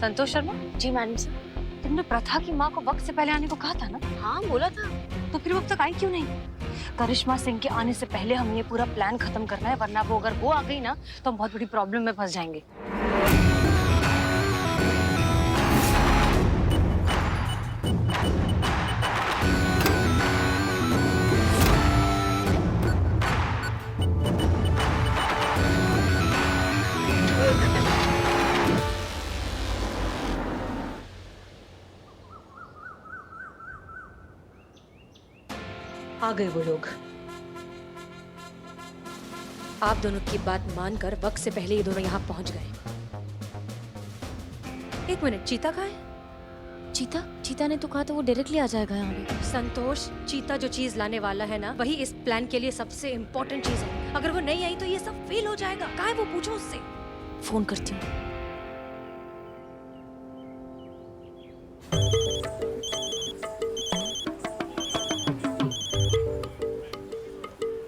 संतोष शर्मा। जी madam sir. तुमने प्रथा की माँ को वक्त से पहले आने को कहा था ना? हाँ बोला था। तो फिर वो अब तक आई क्यों नहीं? करिश्मा सिंह के आने से पहले हमें ये पूरा प्लान खत्म करना है, वरना वो अगर वो आ गई ना तो हम बहुत बड़ी प्रॉब्लम में फंस जाएंगे। आ गए वो लोग। आप दोनों की बात मानकर वक्त से पहले ये दोनों यहाँ पहुंच गए। एक मिनट, चीता कहाँ है? चीता ने तो कहा था वो डायरेक्टली आ जाएगा यहाँ पे। संतोष, चीता जो चीज लाने वाला है ना, वही इस प्लान के लिए सबसे इम्पोर्टेंट चीज है। अगर वो नहीं आई तो ये सब फेल हो जाएगा। कहाँ है वो, पूछो उससे। फोन करती हूँ।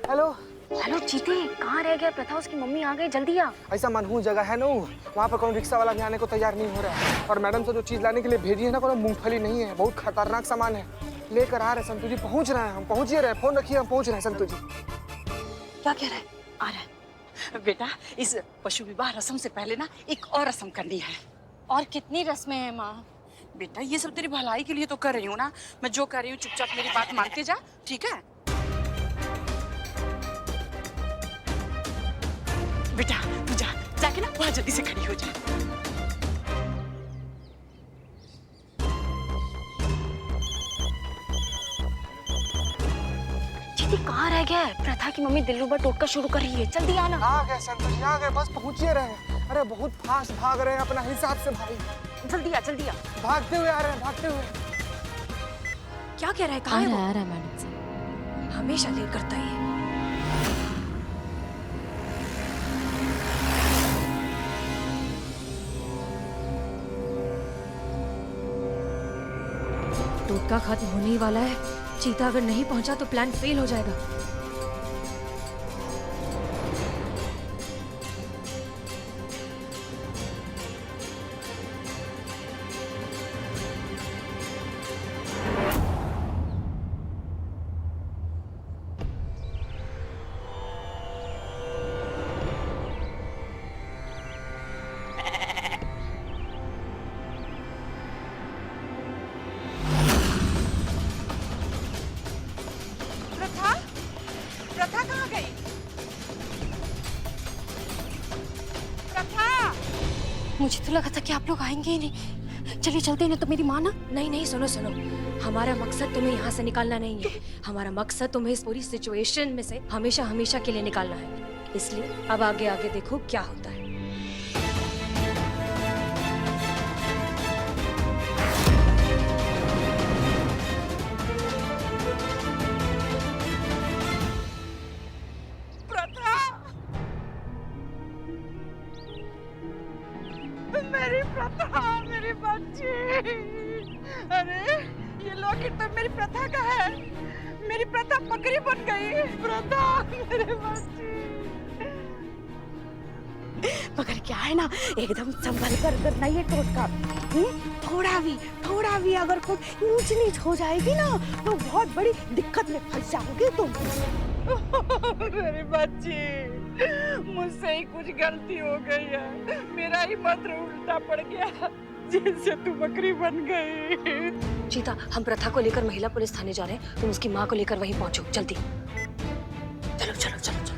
हेलो। हेलो चीते, कहाँ रह गया? प्रथा उसकी मम्मी आ गई, जल्दी आ। ऐसा मनहूस जगह है ना, वहाँ पर कौन रिक्शा वाला भी आने को तैयार नहीं हो रहा है। और मैडम से जो चीज लाने के लिए भेजी है ना, कोई मूंगफली नहीं है, बहुत खतरनाक सामान है। लेकर आ रहे संतू जी, पहुँच रहे हैं हम, पहुँच ही रहे। फोन रखिए, हम पहुँच रहे हैं संतू जी। क्या कह रहा है? आ रहा है। बेटा, इस पशु विवाह रस्म से पहले ना एक और रस्म करनी है। और कितनी रस्में हैं माँ? बेटा, ये सब तेरी भलाई के लिए तो कर रही हूँ ना। मैं जो कर रही हूँ चुपचाप मेरी बात मानते जा, ठीक है? बेटा तू जा, जाके ना वहाँ जल्दी से खड़ी हो जा। चीते कहाँ रह गया है? प्रथा की मम्मी दिलरुबा टोटका शुरू कर रही है, जल्दी आना। आ गए संतू जी, आ गए, बस पहुँच ही रहे हैं। अरे बहुत फास्ट भाग रहे हैं अपना हिसाब से भाई। जल्दी आ, जल्दी आ। भागते हुए आ रहे हैं, भागते हुए। क्या कह रहा है? कहाँ है वो? आ रहा है मैडम सर। हमेशा लेट करता है ये। टोटका खत्म होने ही वाला है। चीता अगर नहीं पहुंचा तो प्लान फेल हो जाएगा। प्रथा कहाँ गई? प्रथा! मुझे तो लगा था कि आप लोग आएंगे ही नहीं। चलिए चलते हैं, तो मेरी माँ ना। नहीं नहीं, सुनो सुनो, हमारा मकसद तुम्हें यहाँ से निकालना नहीं है। हमारा मकसद तुम्हें इस पूरी सिचुएशन में से हमेशा हमेशा के लिए निकालना है। इसलिए अब आगे आगे देखो क्या होता है। मेरी प्रथा, मेरी बच्ची। अरे ये लॉकेट तो मेरी प्रथा का है। मेरी प्रथा बकरी बन गई। प्रथा, मेरी बच्ची। मगर क्या है ना, एकदम संभल कर करना ये टोटका। थोड़ा भी अगर कोई ऊंच नीच हो जाएगी ना तो बहुत बड़ी दिक्कत में फंस जाओगे तुम। मेरी बच्ची, मुझसे ही कुछ गलती हो गई है। मेरा ही मंत्र उल्टा पड़ गया, जिससे तू बकरी बन गई। चीता, हम प्रथा को लेकर महिला पुलिस थाने जा रहे हैं। तुम उसकी माँ को लेकर वहीं पहुंचो, जल्दी। चलो चलो चलो चलो।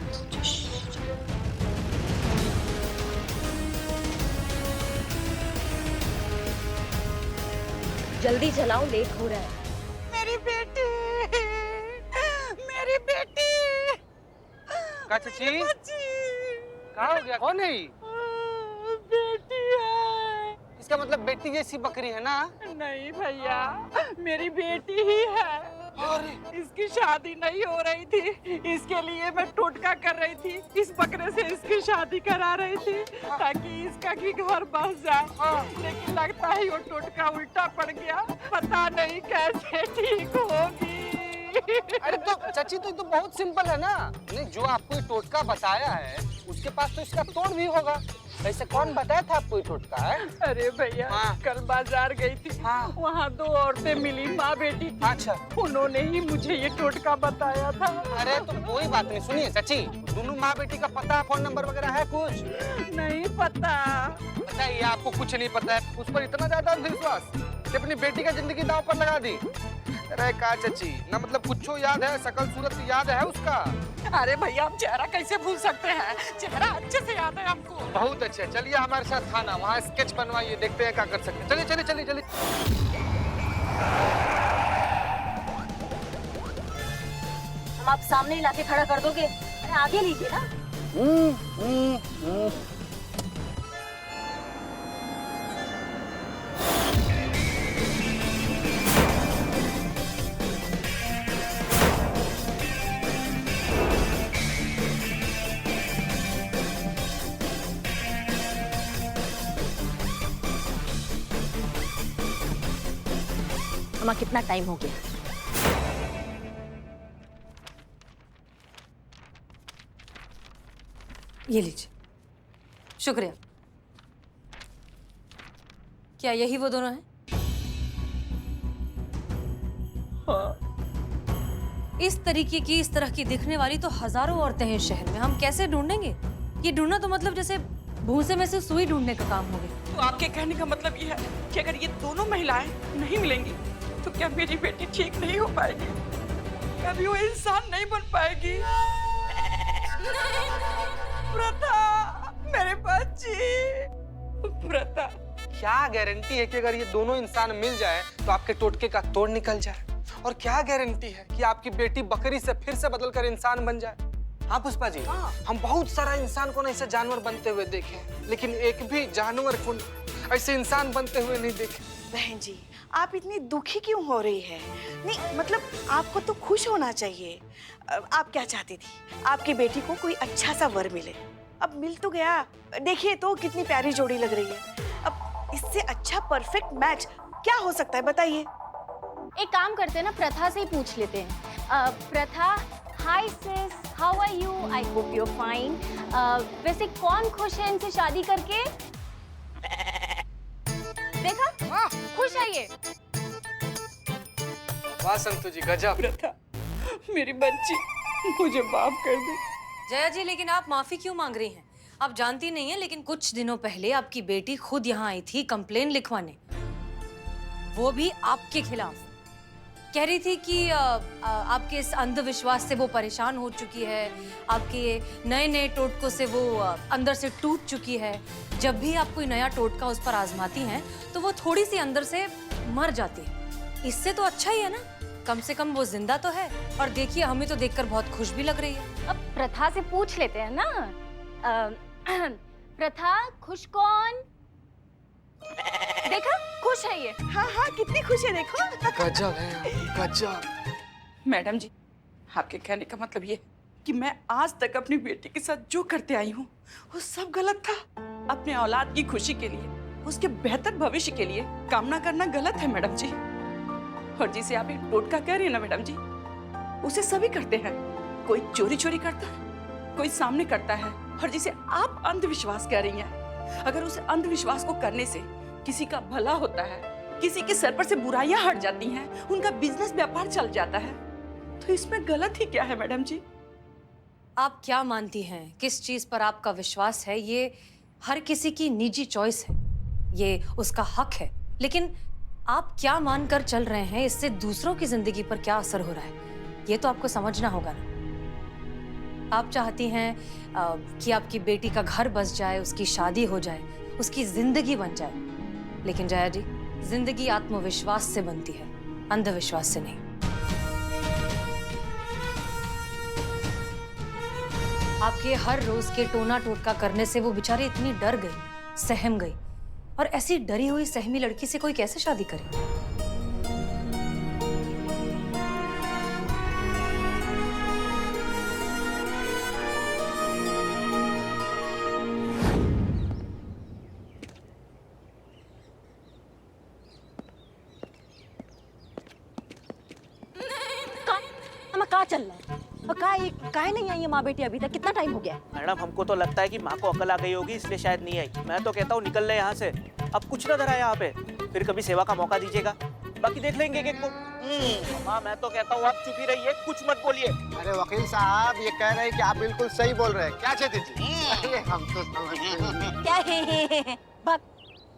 जल्दी चलाओ, लेट हो रहा है। मेरी बेटी, मेरी बेटी। चाची, कहाँ हो गया? कौन है? बेटी है। इसका मतलब बेटी जैसी बकरी है ना? नहीं भैया, मेरी बेटी ही है। इसकी शादी नहीं हो रही थी, इसके लिए मैं टोटका कर रही थी। इस बकरे से इसकी शादी करा रही थी ताकि इसका भी घर बस जाए। लेकिन लगता है वो टोटका उल्टा पड़ गया। पता नहीं कैसे ठीक होगी। अरे तो चाची, तो बहुत सिंपल है ना। नहीं, जो आपको ये टोटका बताया है उसके पास तो इसका तोड़ भी होगा। वैसे कौन बताया था आपको ये टोटका है? अरे भैया, हाँ। कल बाजार गई थी। हाँ। वहाँ 2 औरतें मिली, माँ बेटी थी। अच्छा। उन्होंने ही मुझे ये टोटका बताया था। अरे तो कोई बात नहीं, सुनिए चाची, दोनों माँ बेटी का पता, फोन नंबर वगैरह है कुछ? नहीं पता। बताइए, आपको कुछ नहीं पता है, उस पर इतना ज्यादा अंधविश्वास कि अपनी बेटी का जिंदगी दांव पर लगा दी। अरे का चाची, ना मतलब कुछ याद है, शकल सूरत याद है उसका? अरे भैया, हम चेहरा कैसे भूल सकते हैं? चेहरा अच्छे से याद है हमको। बहुत अच्छे, चलिए हमारे साथ थाना, वहाँ स्केच बनवाइए, देखते हैं क्या कर सकते हैं। चलिए चलिए चलिए चलिए। हम आप सामने ही लाके खड़ा कर दोगे? अरे आगे लीजिए ना। अम्मा कितना टाइम हो गया? ये लीजिए। शुक्रिया। क्या यही वो दोनों हैं? हाँ। इस तरीके की, इस तरह की दिखने वाली तो हजारों औरतें हैं शहर में। हम कैसे ढूंढेंगे? ये ढूंढना तो मतलब जैसे भूसे में से सुई ढूंढने का काम हो गया। तो आपके कहने का मतलब ये है कि अगर ये दोनों महिलाएं नहीं मिलेंगी तो क्या मेरी बेटी ठीक नहीं हो पाएगी? कभी वो इंसान नहीं बन पाएगी? प्रथा, मेरे बच्ची प्रथा। क्या गारंटी है कि अगर ये दोनों इंसान मिल जाए तो आपके टोटके का तोड़ निकल जाए? और क्या गारंटी है कि आपकी बेटी बकरी से फिर से बदलकर इंसान बन जाए? हाँ पुष्पा जी, हम बहुत सारा इंसान को ऐसे जानवर बनते हुए देखे, लेकिन एक भी जानवर को ऐसे इंसान बनते हुए नहीं देखे। बहन जी, आप इतनी दुखी क्यों हो रही है? नहीं मतलब आपको तो खुश होना चाहिए। आप क्या चाहती थी? आपकी बेटी को कोई अच्छा सा वर मिले। अब मिल तो गया। देखिए तो कितनी प्यारी जोड़ी लग रही है। अब इससे अच्छा परफेक्ट मैच क्या हो सकता है, बताइए? एक काम करते हैं ना, प्रथा से ही पूछ लेते हैं। Pratha, hi sis, how are you? I hope you are fine. वैसे कौन खुश है इनसे शादी करके? देखा, खुश है ये। वाह संतु जी, गजब। प्रथा, मेरी बच्ची, मुझे माफ कर दे। जया जी, लेकिन आप माफी क्यों मांग रही हैं? आप जानती नहीं हैं, लेकिन कुछ दिनों पहले आपकी बेटी खुद यहाँ आई थी कंप्लेन लिखवाने, वो भी आपके खिलाफ। कह रही थी कि आपके इस अंधविश्वास से वो परेशान हो चुकी है, आपके नए नए टोटकों से वो अंदर से टूट चुकी है। जब भी आप कोई नया टोटका उस पर आजमाती हैं तो वो थोड़ी सी अंदर से मर जाती है। इससे तो अच्छा ही है ना, कम से कम वो जिंदा तो है। और देखिए, हमें तो देखकर बहुत खुश भी लग रही है। अब प्रथा से पूछ लेते हैं ना। प्रथा, खुश कौन? देखा, खुश है ये। हाँ हाँ, कितनी खुश है देखो। गजब है, गजब। मैडम जी, आपके कहने का मतलब ये कि मैं आज तक अपनी बेटी के साथ जो करते आई हूँ वो सब गलत था। अपने औलाद की खुशी के लिए, उसके बेहतर भविष्य के लिए कामना करना गलत है मैडम जी। और जिसे आप एक टोटका कह रही हैं ना मैडम जी, उसे सभी करते हैं। कोई चोरी चोरी करता है, कोई सामने करता है। और जिसे आप अंधविश्वास कह रही हैं, अगर उस अंधविश्वास को करने से किसी का भला होता है, किसी के सर पर से बुराइयां हट जाती हैं, उनका बिजनेस व्यापार चल जाता है, तो इसमें गलत ही क्या है मैडम जी? आप क्या मानती हैं, किस चीज पर आपका विश्वास है, ये हर किसी की निजी चॉइस है, ये उसका हक है। लेकिन आप क्या मानकर चल रहे हैं, इससे दूसरों की जिंदगी पर क्या असर हो रहा है, ये तो आपको समझना होगा ना। आप चाहती हैं कि आपकी बेटी का घर बस जाए, उसकी शादी हो जाए, उसकी जिंदगी बन जाए। लेकिन जया जी, जिंदगी आत्मविश्वास से बनती है, अंधविश्वास से नहीं। आपके हर रोज के टोना टोटका करने से वो बेचारी इतनी डर गई, सहम गई। और ऐसी डरी हुई सहमी लड़की से कोई कैसे शादी करे? कहाँ चल रहा है? और कहाँ ये काहे नहीं आई है माँ बेटी अभी तक? कितना टाइम हो गया है? मैडम हमको तो लगता है कि माँ को अकल आ गई होगी इसलिए शायद नहीं आई। मैं तो कहता हूँ निकल ले यहाँ से, अब कुछ ना धरा है यहाँ पे, फिर कभी सेवा का मौका दीजिएगा, बाकी देख लेंगे एक को। माँ मैं तो कहता हूँ आप चुप ही रहिए, कुछ मत बोलिए। अरे वकील साहब ये कह रहे हैं कि आप बिल्कुल सही बोल रहे हैं। क्या चाहते जी? अरे हम तो समझते क्या है? बक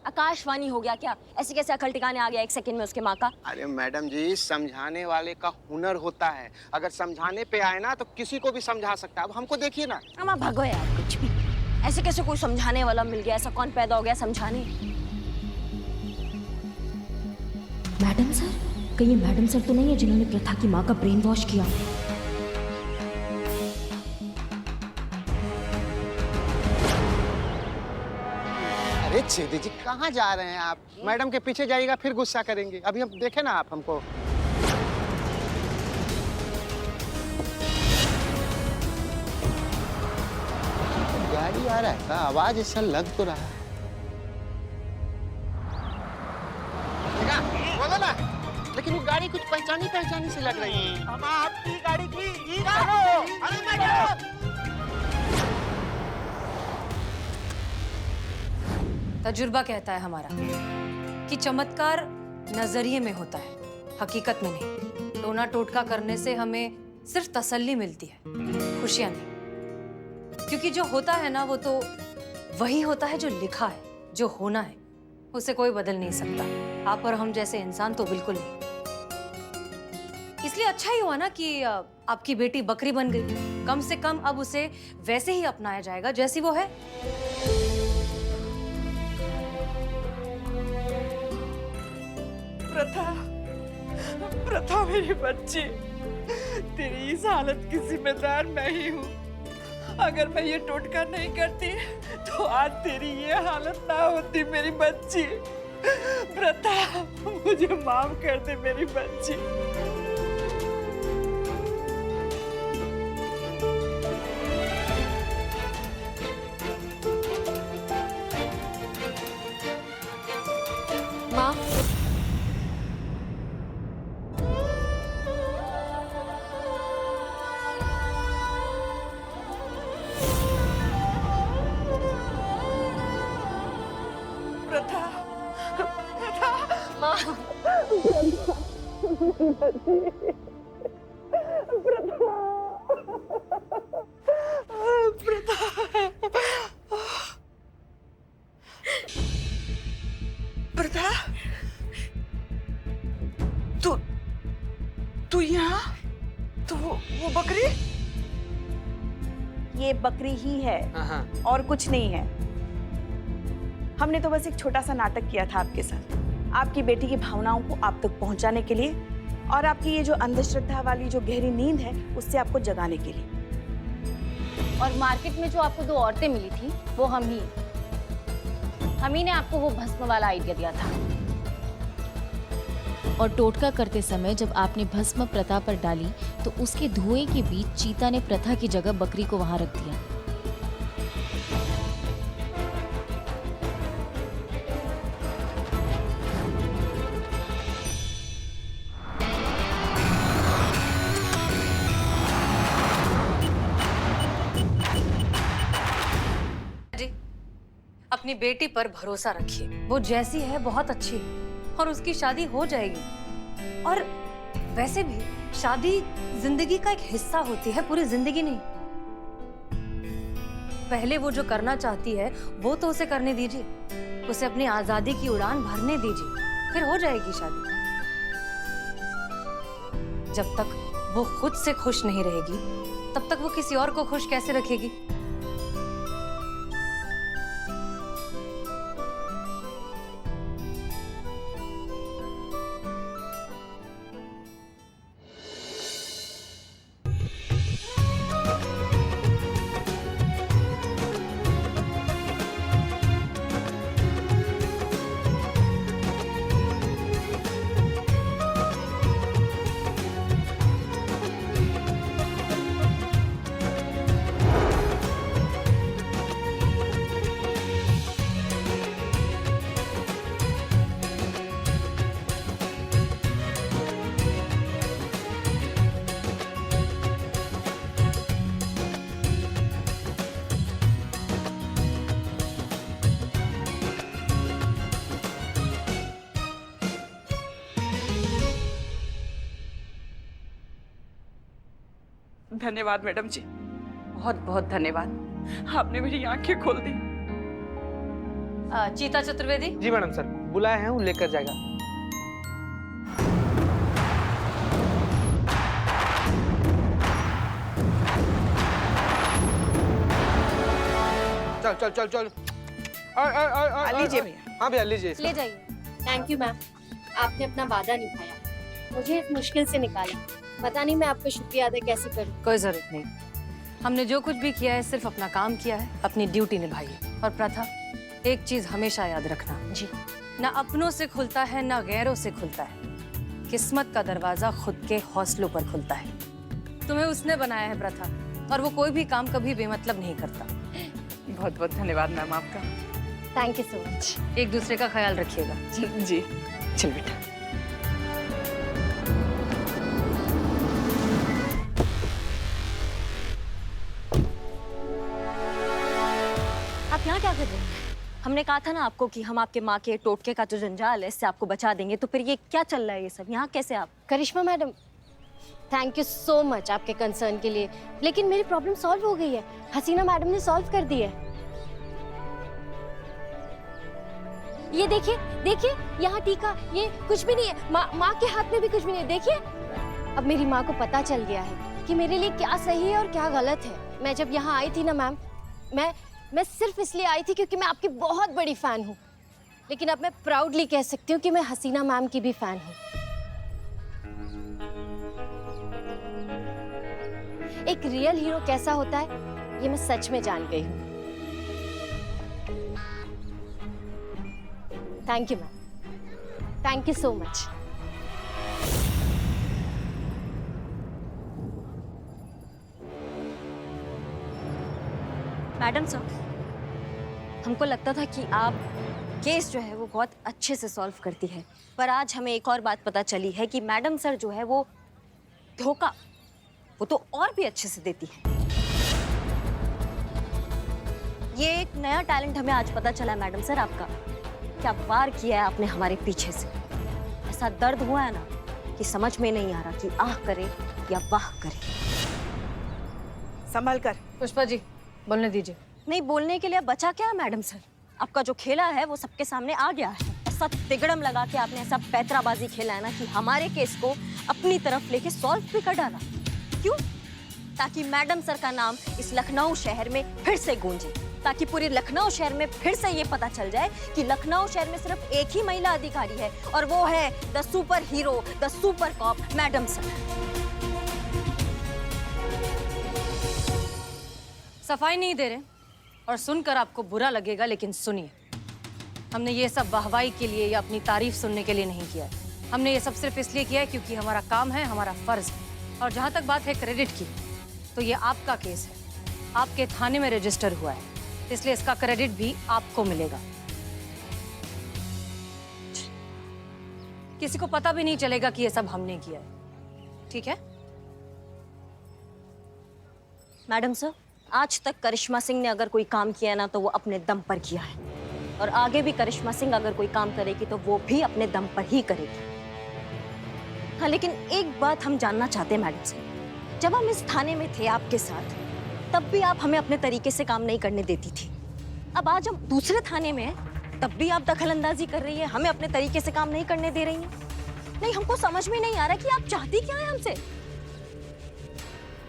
आकाशवाणी हो गया क्या? ऐसे कैसे अकल टिकाने आ गया 1 सेकंड में उसके माँ का? अरे मैडम जी, समझाने वाले का हुनर होता है, अगर समझाने पे आए ना तो किसी को भी समझा सकता है। अब हमको देखिए ना। अम्मा भगो यार, कुछ भी ऐसे कैसे कोई समझाने वाला मिल गया? ऐसा कौन पैदा हो गया समझाने? Madam sir? कहीं ये मैडम सर तो नहीं है जिन्होंने प्रथा की माँ का ब्रेन वॉश किया? अरे छेदी जी कहाँ जा रहे हैं आप? मैडम के पीछे जाइएगा फिर गुस्सा करेंगे। अभी हम देखे ना आप हमको। गाड़ी आ रहा है का आवाज ऐसा लग तो रहा है। देखा? बोलो ना, लेकिन वो गाड़ी कुछ पहचानी से लग रही है। हम आपकी गाड़ी की अरे मैडम! तजुर्बा कहता है हमारा कि चमत्कार नजरिए में होता है, हकीकत में नहीं। टोना टोटका करने से हमें सिर्फ तसल्ली मिलती है, खुशियां नहीं। क्योंकि जो होता है ना वो तो वही होता है जो लिखा है, जो होना है उसे कोई बदल नहीं सकता। आप और हम जैसे इंसान तो बिल्कुल नहीं। इसलिए अच्छा ही हुआ ना कि आपकी बेटी बकरी बन गई। कम से कम अब उसे वैसे ही अपनाया जाएगा जैसी वो है। प्रथा मेरी बच्ची, तेरी इस हालत की जिम्मेदार मैं ही हूँ। अगर मैं ये टोटका नहीं करती तो आज तेरी ये हालत ना होती मेरी बच्ची। प्रथा मुझे माफ कर दे मेरी बच्ची। माँ प्रथा, तू यहाँ? तो वो बकरी? ये बकरी ही है और कुछ नहीं है। हमने तो बस एक छोटा सा नाटक किया था आपके साथ, आपकी बेटी की भावनाओं को आप तक पहुंचाने के लिए और आपकी ये जो अंधश्रद्धा वाली जो गहरी नींद है उससे आपको जगाने के लिए। और मार्केट में जो आपको 2 औरतें मिली थी वो हम ही ने आपको वो भस्म वाला आइडिया दिया था। और टोटका करते समय जब आपने भस्म प्रथा पर डाली तो उसके धुएं के बीच चीता ने प्रथा की जगह बकरी को वहां रख दिया। अपनी बेटी पर भरोसा रखिए, वो जैसी है बहुत अच्छी है और उसकी शादी हो जाएगी। और वैसे भी शादी जिंदगी का एक हिस्सा होती है, पूरी जिंदगी नहीं। पहले वो जो करना चाहती है वो तो उसे करने दीजिए, उसे अपनी आजादी की उड़ान भरने दीजिए, फिर हो जाएगी शादी। जब तक वो खुद से खुश नहीं रहेगी तब तक वो किसी और को खुश कैसे रखेगी? धन्यवाद मैडम जी, बहुत बहुत धन्यवाद, आपने मेरी आंखें खोल दी। चीता चतुर्वेदी, जी मैडम सर, बुलाए हैं, वो लेकर जाएगा। चल चल चल चल। लीजिए भैया। हाँ भैया लीजिए इसको। ले जाइए। थैंक यू मैम, आपने अपना वादा निभाया, मुझे इस मुश्किल से निकाला। पता नहीं मैं आपका शुक्रिया अदा कैसे करूं। कोई जरूरत नहीं। हमने जो कुछ भी किया है सिर्फ अपना काम किया है, अपनी ड्यूटी निभाई है। और प्रथा, एक चीज हमेशा याद रखना जी। ना अपनों से खुलता है ना गैरों से खुलता है, किस्मत का दरवाजा खुद के हौसलों पर खुलता है। तुम्हें उसने बनाया है प्रथा, और वो कोई भी काम कभी बेमतलब नहीं करता। बहुत बहुत धन्यवाद मैम आपका। Thank you so much. एक दूसरे का ख्याल रखिएगा। जी चल बेटा। आप यहाँ क्या कर रहे हैं? हमने कहा था ना आपको कि हम आपके माँ के टोटके का जो जंजाल है इससे आपको बचा देंगे, तो फिर ये क्या चल रहा है ये सब? यहाँ कैसे आप? Karishma madam, thank you so much आपके कंसर्न के लिए, लेकिन मेरी प्रॉब्लम सॉल्व हो गई है। हसीना मैडम ने सॉल्व कर दी है। ये देखिए देखिए, यहाँ टीका, ये कुछ भी नहीं है। माँ के हाथ में भी कुछ भी नहीं है, देखिए। अब मेरी माँ को पता चल गया है कि मेरे लिए क्या सही है और क्या गलत है। मैं जब यहाँ आई थी ना मैम, मैं सिर्फ इसलिए आई थी क्योंकि मैं आपकी बहुत बड़ी फैन हूँ, लेकिन अब मैं प्राउडली कह सकती हूँ कि मैं हसीना मैम की भी फैन हूँ। एक रियल हीरो कैसा होता है ये मैं सच में जान गई हूँ। Thank you ma'am, thank you so much. Madam sir, हमको लगता था कि आप केस जो है वो बहुत अच्छे से सॉल्व करती है, पर आज हमें एक और बात पता चली है कि मैडम सर जो है वो धोखा वो तो और भी अच्छे से देती है। ये एक नया टैलेंट हमें आज पता चला है मैडम सर आपका। क्या वार किया है आपने हमारे पीछे से। ऐसा दर्द हुआ है ना कि समझ में नहीं आ रहा कि आह करे या वाह करे। संभल कर। पुष्पा जी, बोलने दीजिए। नहीं, बोलने के लिए बचा क्या है मैडम सर? आपका जो खेला है वो सबके सामने आ गया है। ऐसा तिगड़म लगा के आपने ऐसा पैतराबाजी खेला है ना कि हमारे केस को अपनी तरफ लेके सॉल्व भी कर डाला। क्यों? ताकि मैडम सर का नाम इस लखनऊ शहर में फिर से गूंजे, ताकि पूरे लखनऊ शहर में फिर से ये पता चल जाए कि लखनऊ शहर में सिर्फ एक ही महिला अधिकारी है, और वो है the super hero, the super cop madam sir. सफाई नहीं दे रहे और सुनकर आपको बुरा लगेगा, लेकिन सुनिए, हमने ये सब वाहवाही के लिए या अपनी तारीफ सुनने के लिए नहीं किया है। हमने ये सब सिर्फ इसलिए किया है क्योंकि हमारा काम है, हमारा फर्ज है। और जहां तक बात है क्रेडिट की, तो ये आपका केस है, आपके थाने में रजिस्टर हुआ है, इसलिए इसका क्रेडिट भी आपको मिलेगा। किसी को पता भी नहीं चलेगा कि ये सब हमने किया है, ठीक है? मैडम सर, आज तक करिश्मा सिंह ने अगर कोई काम किया ना तो वो अपने दम पर किया है, और आगे भी करिश्मा सिंह अगर कोई काम करेगी तो वो भी अपने दम पर ही करेगी। हाँ, लेकिन एक बात हम जानना चाहते हैं मैडम सर, जब हम इस थाने में थे आपके साथ, तब भी आप हमें अपने तरीके से काम नहीं करने देती थी। अब आज हम दूसरे थाने में हैं, तब भी आप दखलंदाजी कर रही है, हमें अपने तरीके से काम नहीं करने दे रही हैं। नहीं, हमको समझ में नहीं आ रहा कि आप चाहती क्या है हमसे।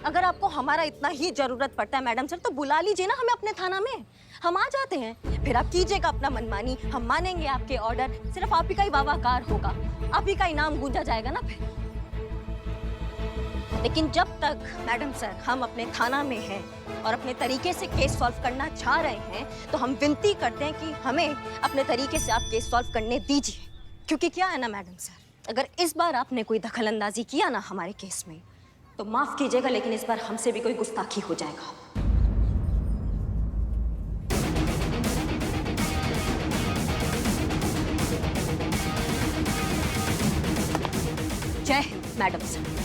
अगर आपको हमारा इतना ही जरूरत पड़ता है मैडम सर, तो बुला लीजिए ना हमें अपने थाना में, हम आ जाते हैं। फिर आप कीजिएगा अपना मनमानी, हम मानेंगे आपके ऑर्डर, सिर्फ आप ही का ही वाहवाकार होगा, आप ही का ही नाम गूंजा जाएगा ना फिर। लेकिन जब तक मैडम सर हम अपने थाना में हैं और अपने तरीके से केस सॉल्व करना चाह रहे हैं, तो हम विनती करते हैं कि हमें अपने तरीके से आप केस सॉल्व करने दीजिए। क्योंकि क्या है ना मैडम सर, अगर इस बार आपने कोई दखलंदाजी किया ना हमारे केस में, तो माफ कीजिएगा लेकिन इस बार हमसे भी कोई गुस्ताखी हो जाएगा। जय हिंद मैडम सर।